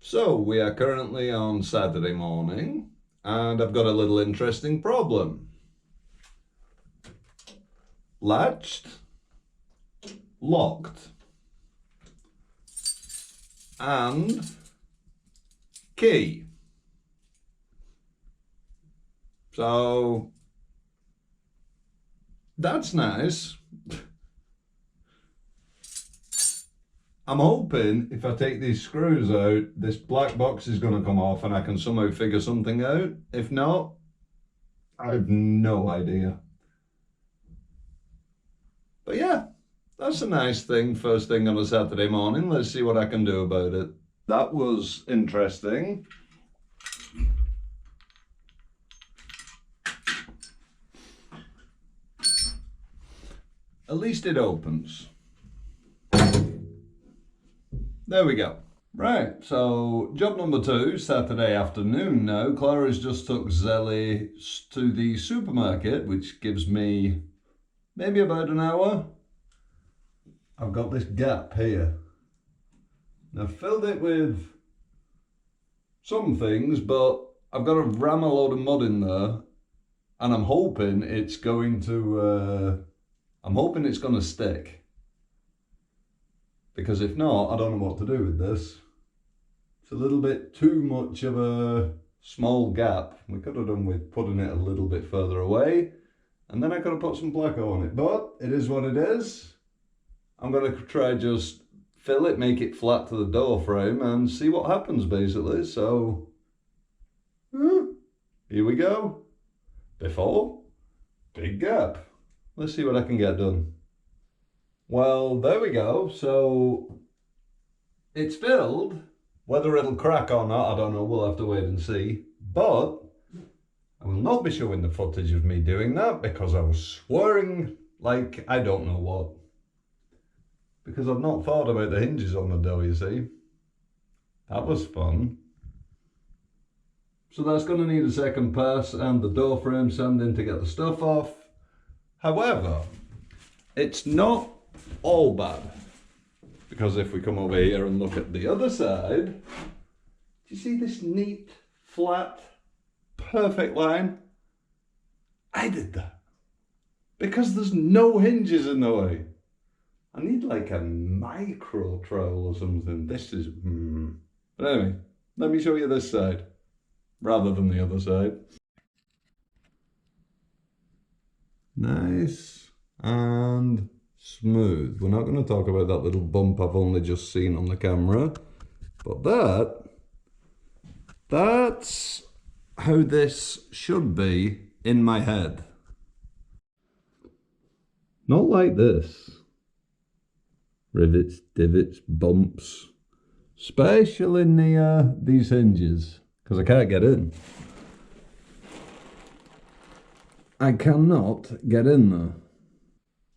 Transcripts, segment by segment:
So we are currently on Saturday morning and I've got a little interesting problem. Latched, locked, and key. So that's nice. I'm hoping if I take these screws out, this black box is going to come off and I can somehow figure something out. If not, I have no idea. But yeah, that's a nice thing, first thing on a Saturday morning. Let's see what I can do about it. That was interesting. At least it opens. There we go. Right, so job number 2, Saturday afternoon now. Clara's just took Zelly to the supermarket, which gives me maybe about an hour. I've got this gap here. Now, I've filled it with some things, but I've got to ram a load of mud in there, and I'm hoping it's going to stick. Because if not, I don't know what to do with this. It's a little bit too much of a small gap. We could have done with putting it a little bit further away, and then I could have put some Pleco on it, but it is what it is. I'm going to try just fill it, make it flat to the door frame, and see what happens basically. So, here we go. Before, big gap. Let's see what I can get done. Well, there we go. So it's filled. Whether it'll crack or not, I don't know. We'll have to wait and see. But I will not be showing the footage of me doing that because I was swearing like I don't know what. Because I've not thought about the hinges on the door, you see. That was fun. So that's going to need a second pass and the door frame sanding to get the stuff off. However, it's not all bad, because if we come over here and look at the other side, do you see this neat, flat, perfect line? I did that because there's no hinges in the way. I need like a micro trowel or something. This is But anyway, let me show you this side rather than the other side. Nice and smooth. We're not going to talk about that little bump I've only just seen on the camera, but that's how this should be in my head. Not like this. Rivets, divots, bumps, especially near these hinges, because I can't get in. I cannot get in there.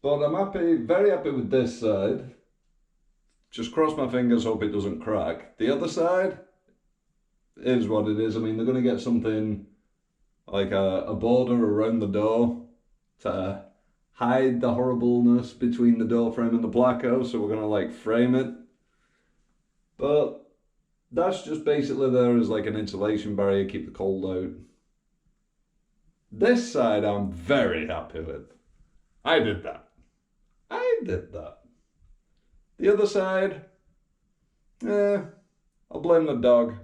But I'm happy, very happy with this side. Just cross my fingers, hope it doesn't crack. The other side is what it is. I mean, they're going to get something like a border around the door to hide the horribleness between the door frame and the Pleco. So we're going to like frame it. But that's just basically there as like an insulation barrier, keep the cold out. This side I'm very happy with. I did that. I did that. The other side, I'll blame the dog.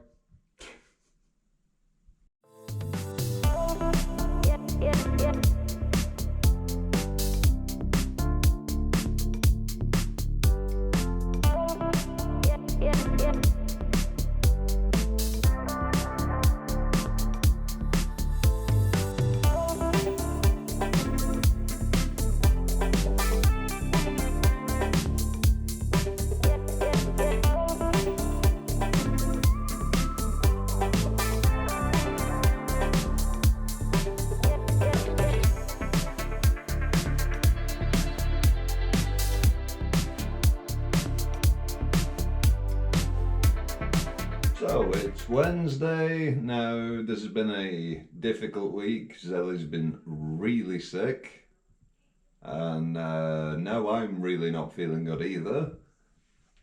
So it's Wednesday now. This has been a difficult week. Zelly's been really sick, and now I'm really not feeling good either.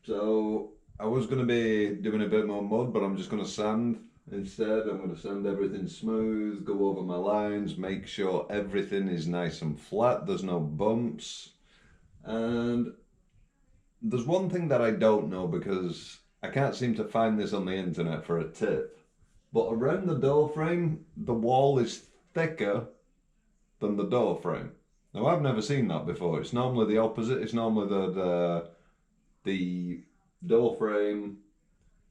So I was going to be doing a bit more mud, but I'm just going to sand instead. I'm going to sand everything smooth, go over my lines, make sure everything is nice and flat, there's no bumps. And there's one thing that I don't know, because I can't seem to find this on the internet for a tip, but around the door frame, the wall is thicker than the door frame. Now, I've never seen that before. It's normally the opposite. It's normally the door frame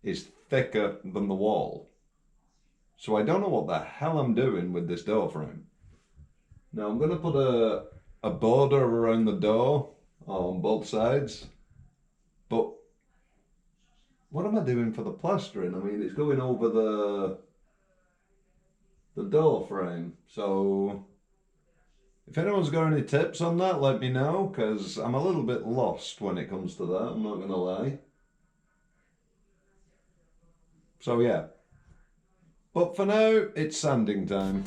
is thicker than the wall. So I don't know what the hell I'm doing with this door frame. Now I'm going to put a border around the door on both sides, but what am I doing for the plastering? I mean, it's going over the door frame. So if anyone's got any tips on that, let me know, because I'm a little bit lost when it comes to that, I'm not going to lie. So yeah. But for now, it's sanding time.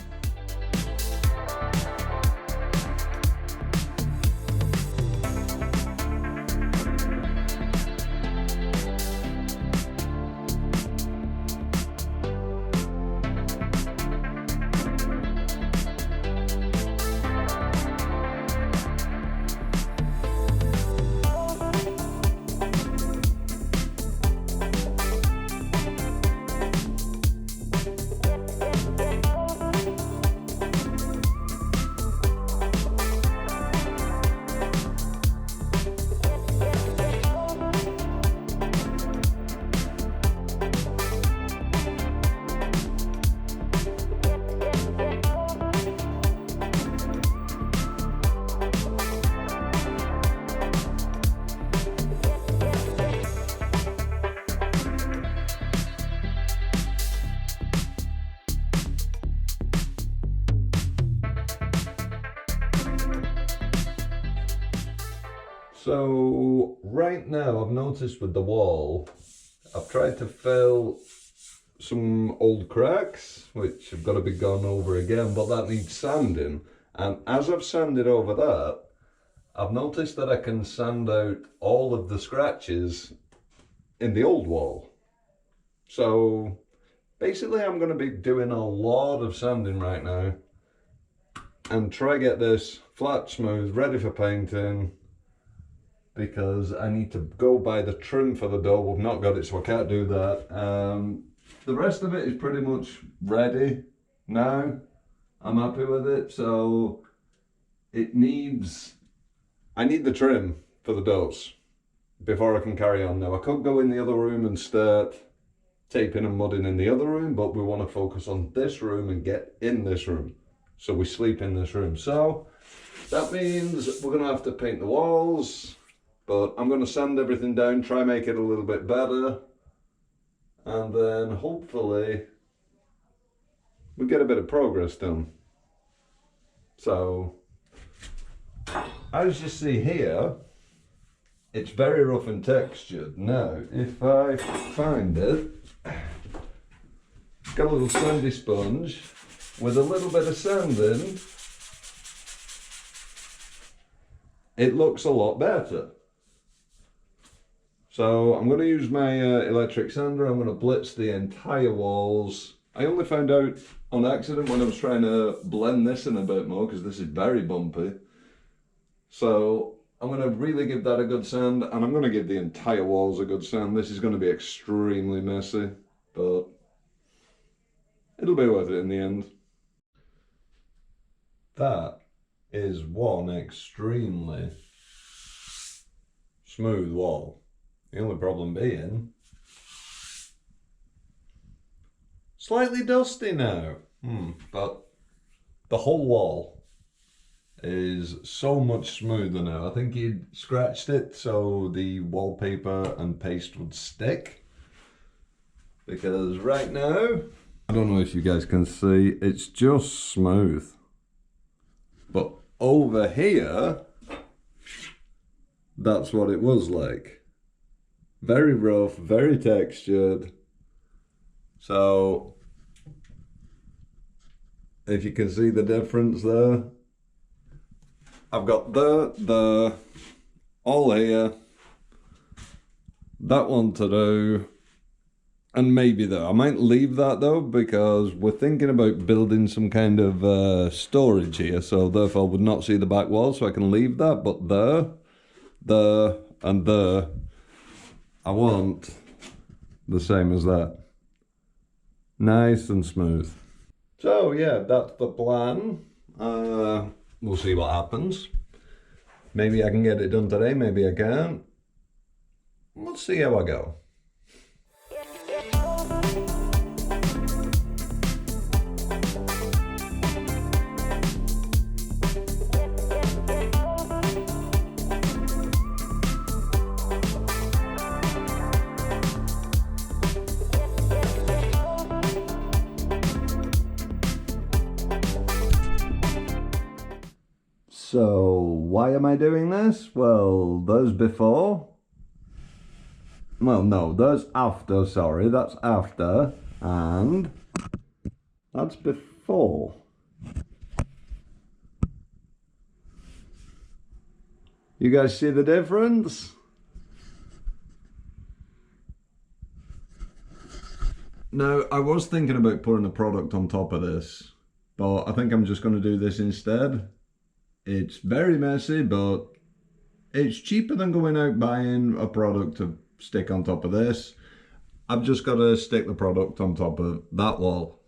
So right now I've noticed with the wall, I've tried to fill some old cracks, which have got to be gone over again, but that needs sanding. And as I've sanded over that, I've noticed that I can sand out all of the scratches in the old wall. So basically I'm going to be doing a lot of sanding right now and try get this flat, smooth, ready for painting, because I need to go buy the trim for the door. We've not got it, so I can't do that. The rest of it is pretty much ready now. I'm happy with it, so I need the trim for the doors before I can carry on. Now I could go in the other room and start taping and mudding in the other room, but we want to focus on this room and get in this room, so we sleep in this room. So that means we're going to have to paint the walls, but I'm going to sand everything down, try make it a little bit better, and then hopefully we get a bit of progress done. So as you see here, it's very rough and textured. Now if I find it, got a little sandy sponge with a little bit of sanding, it looks a lot better. So I'm going to use my electric sander. I'm going to blitz the entire walls. I only found out on accident when I was trying to blend this in a bit more, because this is very bumpy. So I'm going to really give that a good sand, and I'm going to give the entire walls a good sand. This is going to be extremely messy, but it'll be worth it in the end. That is one extremely smooth wall. The only problem being slightly dusty now, but the whole wall is so much smoother now. I think he'd scratched it so the wallpaper and paste would stick, because right now, I don't know if you guys can see, it's just smooth. But over here, that's what it was like. Very rough, very textured. So if you can see the difference there, I've got the all here, that one to do. And maybe though, I might leave that though, because we're thinking about building some kind of storage here, so therefore I would not see the back wall, so I can leave that, but there, and there, I want the same as that. Nice and smooth. So yeah, that's the plan. We'll see what happens. Maybe I can get it done today, maybe I can't. We'll see how I go. So, why am I doing this? Well, there's before. Well, no, there's after, sorry, that's after. And that's before. You guys see the difference? Now, I was thinking about putting a product on top of this, but I think I'm just going to do this instead. It's very messy, but it's cheaper than going out buying a product to stick on top of this. I've just got to stick the product on top of that wall.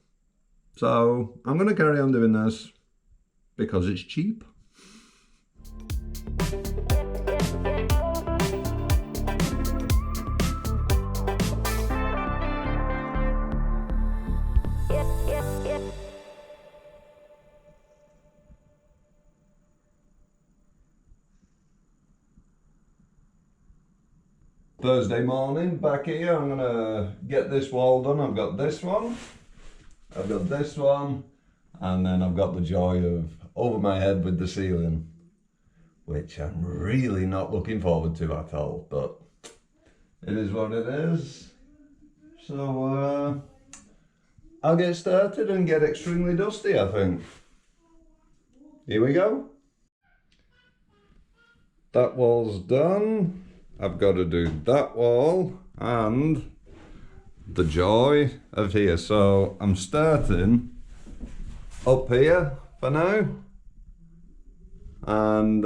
So I'm going to carry on doing this because it's cheap. Thursday morning, back here, I'm gonna get this wall done. I've got this one, I've got this one, and then I've got the joy of over my head with the ceiling, which I'm really not looking forward to at all, but it is what it is. So I'll get started and get extremely dusty, I think. Here we go. That wall's done. I've got to do that wall and the joy of here. So I'm starting up here for now. And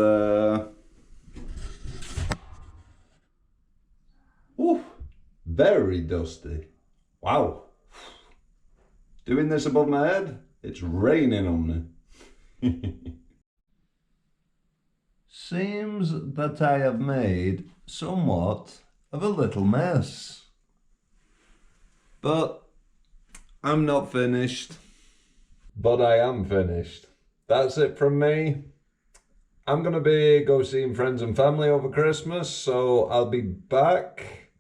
very dusty. Wow. Doing this above my head, it's raining on me. Seems that I have made somewhat of a little mess. But I'm not finished. But I am finished. That's it from me. I'm gonna go seeing friends and family over Christmas, so I'll be back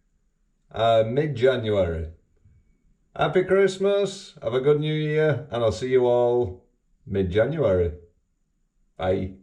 mid-January. Happy Christmas, have a good New Year, and I'll see you all mid-January. Bye.